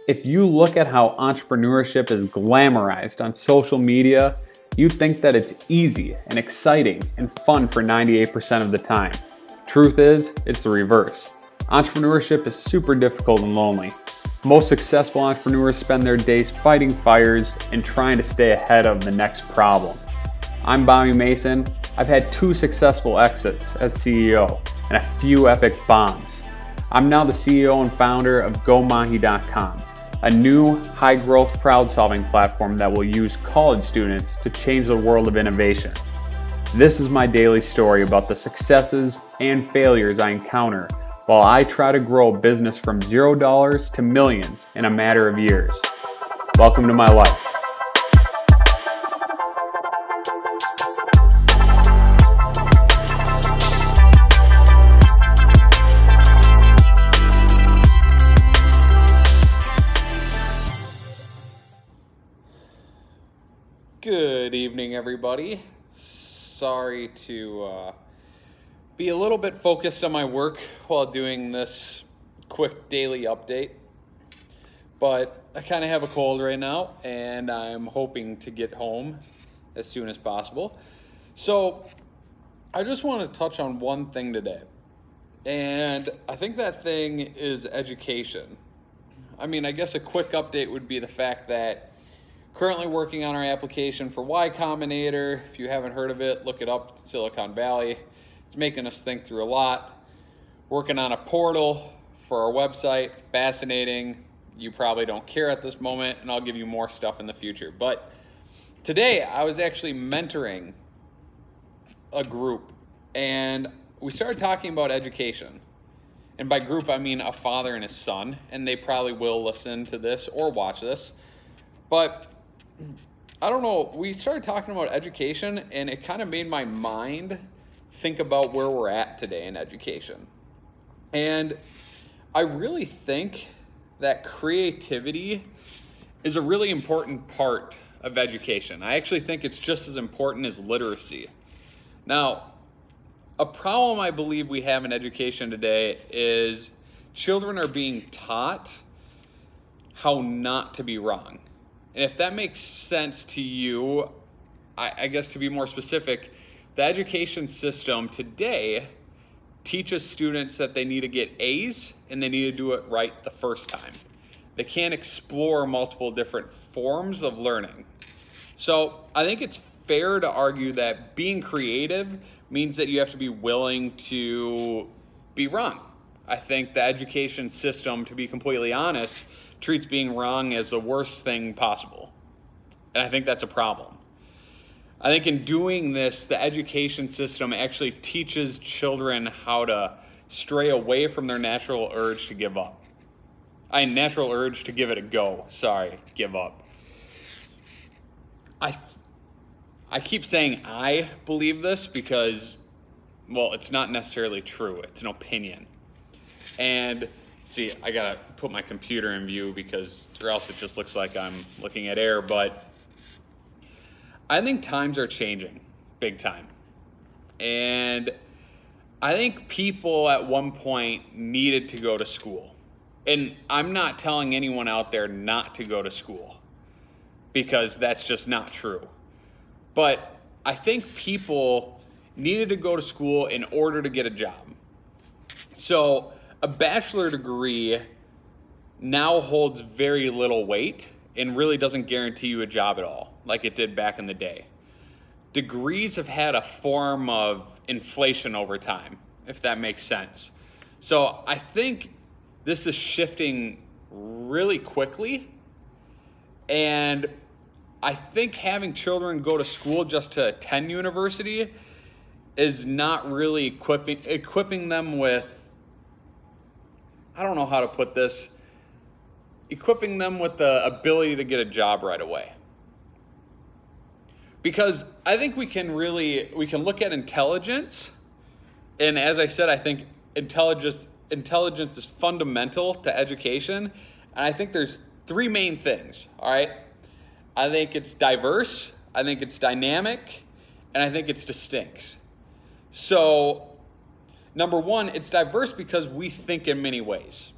If you look at how entrepreneurship is glamorized on social media, you think that it's easy and exciting and fun for 98% of the time. Truth is, it's the reverse. Entrepreneurship is super difficult and lonely. Most successful entrepreneurs spend their days fighting fires and trying to stay ahead of the next problem. I'm Bobby Mason. I've had 2 successful exits as CEO and a few epic bombs. I'm now the CEO and founder of GoMahi.com, a new high-growth crowd-solving platform that will use college students to change the world of innovation. This is my daily story about the successes and failures I encounter while I try to grow a business from $0 to millions in a matter of years. Welcome to my life. Good evening, everybody. Sorry to be a little bit focused on my work while doing this quick daily update, but I kind of have a cold right now and I'm hoping to get home as soon as possible. So I just want to touch on one thing today, and I think that thing is education. I mean, I guess a quick update would be the fact that currently working on our application for Y Combinator. If you haven't heard of it, look it up. It's Silicon Valley. It's making us think through a lot. Working on a portal for our website. Fascinating. You probably don't care at this moment, and I'll give you more stuff in the future. But today I was actually mentoring a group, and we started talking about education. And by group, I mean a father and his son, and they probably will listen to this or watch this. But I don't know, we started talking about education and it kind of made my mind think about where we're at today in education. And I really think that creativity is a really important part of education. I actually think it's just as important as literacy. Now, a problem I believe we have in education today is children are being taught how not to be wrong. And if that makes sense to you, I guess to be more specific, the education system today teaches students that they need to get A's and they need to do it right the first time. They can't explore multiple different forms of learning. So I think it's fair to argue that being creative means that you have to be willing to be wrong. I think the education system, to be completely honest, treats being wrong as the worst thing possible. And I think that's a problem. I think in doing this, the education system actually teaches children how to stray away from their natural urge to give up. Natural urge to give it a go. Give up. I keep saying I believe this because, well, it's not necessarily true. It's an opinion. And see, I gotta put my computer in view or else it just looks like I'm looking at air, but I think times are changing big time. And I think people at one point needed to go to school. And I'm not telling anyone out there not to go to school because that's just not true. But I think people needed to go to school in order to get a job. So a bachelor degree now holds very little weight and really doesn't guarantee you a job at all, like it did back in the day. Degrees have had a form of inflation over time, if that makes sense. So I think this is shifting really quickly, and I think having children go to school just to attend university is not really equipping them with, I don't know how to put this, equipping them with the ability to get a job right away. Because I think we can look at intelligence, and as I said, I think intelligence is fundamental to education, and I think there's 3 main things, all right? I think it's diverse, I think it's dynamic, and I think it's distinct. So number one, it's diverse because we think in many ways.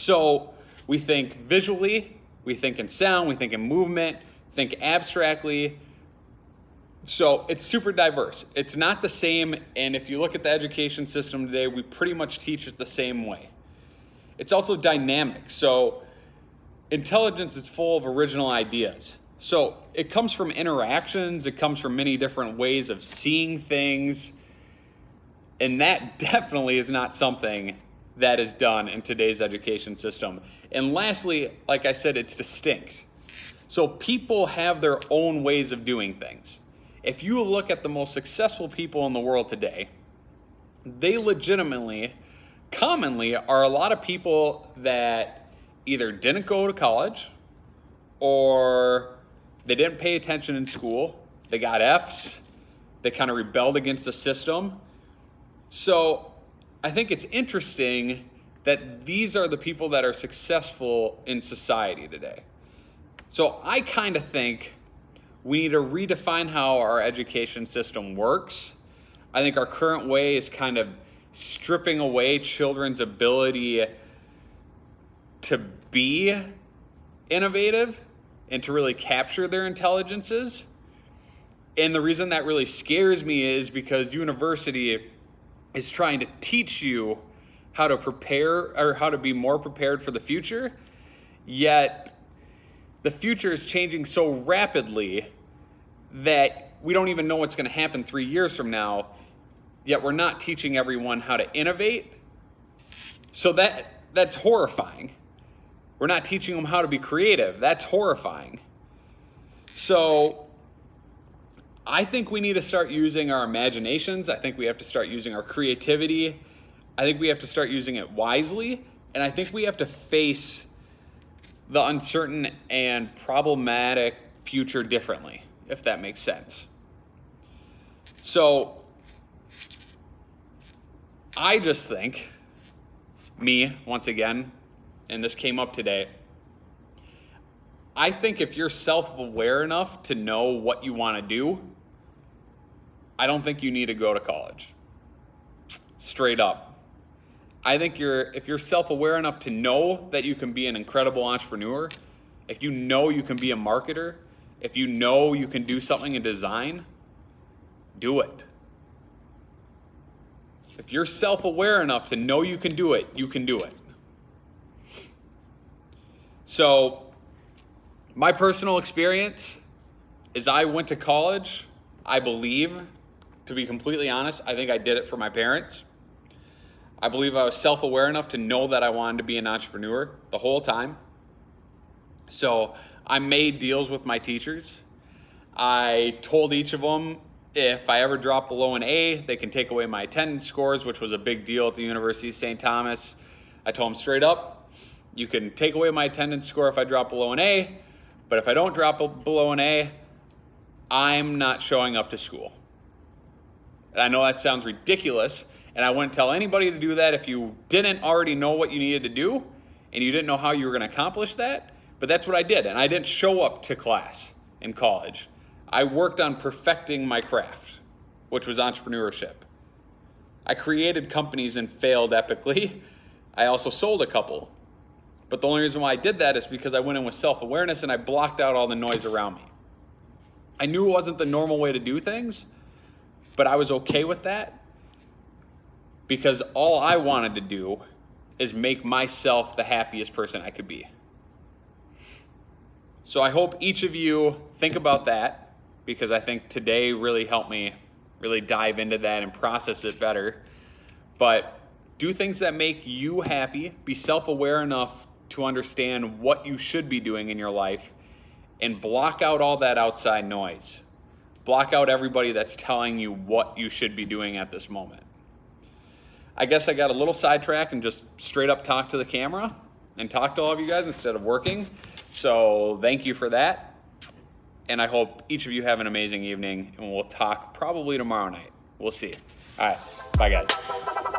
So We think visually, we think in sound, we think in movement, think abstractly. So it's super diverse. It's not the same, and if you look at the education system today, we pretty much teach it the same way. It's also dynamic. So intelligence is full of original ideas. So it comes from interactions, it comes from many different ways of seeing things, and that definitely is not something that is done in today's education system. And lastly, like I said, it's distinct. So people have their own ways of doing things. If you look at the most successful people in the world today, they legitimately, commonly, are a lot of people that either didn't go to college or they didn't pay attention in school, they got Fs, they kind of rebelled against the system. So I think it's interesting that these are the people that are successful in society today. So I kind of think we need to redefine how our education system works. I think our current way is kind of stripping away children's ability to be innovative and to really capture their intelligences. And the reason that really scares me is because university is trying to teach you how to prepare or how to be more prepared for the future, yet the future is changing so rapidly that we don't even know what's going to happen 3 years from now, yet we're not teaching everyone how to innovate. So that's horrifying. We're not teaching them how to be creative. That's horrifying. So I think we need to start using our imaginations. I think we have to start using our creativity. I think we have to start using it wisely. And I think we have to face the uncertain and problematic future differently, if that makes sense. So I just think, me, once again, and this came up today, I think if you're self-aware enough to know what you want to do, I don't think you need to go to college. Straight up. I think if you're self-aware enough to know that you can be an incredible entrepreneur, if you know you can be a marketer, if you know you can do something in design, do it. If you're self-aware enough to know you can do it, you can do it. So my personal experience is I went to college. I believe, to be completely honest, I think I did it for my parents. I believe I was self-aware enough to know that I wanted to be an entrepreneur the whole time. So I made deals with my teachers. I told each of them if I ever drop below an A, they can take away my attendance scores, which was a big deal at the University of St. Thomas. I told them straight up, you can take away my attendance score if I drop below an A, but if I don't drop below an A, I'm not showing up to school. And I know that sounds ridiculous, and I wouldn't tell anybody to do that if you didn't already know what you needed to do and you didn't know how you were going to accomplish that, but that's what I did, and I didn't show up to class in college. I worked on perfecting my craft, which was entrepreneurship. I created companies and failed epically. I also sold a couple. But the only reason why I did that is because I went in with self-awareness and I blocked out all the noise around me. I knew it wasn't the normal way to do things, but I was okay with that because all I wanted to do is make myself the happiest person I could be. So I hope each of you think about that, because I think today really helped me really dive into that and process it better. But do things that make you happy. Be self-aware enough to understand what you should be doing in your life and block out all that outside noise. Block out everybody that's telling you what you should be doing at this moment. I guess I got a little sidetracked and just straight up talked to the camera and talked to all of you guys instead of working. So thank you for that. And I hope each of you have an amazing evening, and we'll talk probably tomorrow night. We'll see. All right. Bye, guys.